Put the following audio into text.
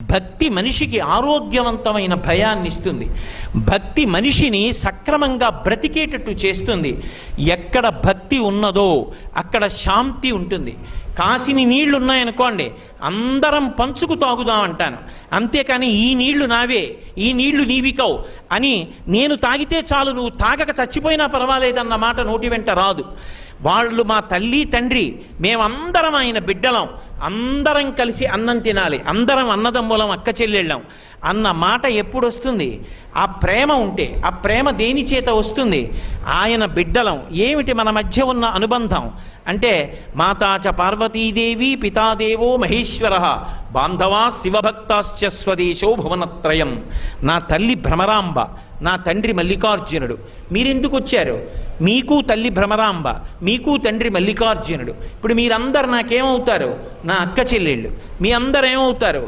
భక్తి మనిషికి ఆరోగ్యవంతమైన భయాన్ని ఇస్తుంది. భక్తి మనిషిని సక్రమంగా బ్రతికేటట్టు చేస్తుంది. ఎక్కడ భక్తి ఉన్నదో అక్కడ శాంతి ఉంటుంది. కాసిని నీళ్లు ఉన్నాయనుకోండి, అందరం పంచుకు తాగుదాం అంటాను, అంతేకాని ఈ నీళ్లు నావే, ఈ నీళ్లు నీవికవు అని నేను తాగితే చాలు నువ్వు తాగక చచ్చిపోయినా పర్వాలేదన్న మాట నోటి వెంట రాదు. వాళ్ళు మా తల్లి తండ్రి, మేమందరం ఆయన బిడ్డలం, అందరం కలిసి అన్నం తినాలి, అందరం అన్నదమ్ములం, అక్క చెల్లెళ్ళం అన్న మాట ఎప్పుడు వస్తుంది? ఆ ప్రేమ ఉంటే. ఆ ప్రేమ దేని చేత వస్తుంది? ఆయన బిడ్డలం. ఏమిటి మన మధ్య ఉన్న అనుబంధం అంటే, మాతాచ పార్వతీదేవి పితాదేవో మహేశ్వర బాంధవా శివభక్తాశ్చ స్వదేశో భువనత్రయం. నా తల్లి భ్రమరాంబ, నా తండ్రి మల్లికార్జునుడు. మీరెందుకు వచ్చారు? మీకు తల్లి భ్రమరాంబ, మీకు తండ్రి మల్లికార్జునుడు. ఇప్పుడు మీరందరు నాకేమవుతారు? నా అక్క చెల్లెళ్ళు. మీ అందరు ఏమవుతారు?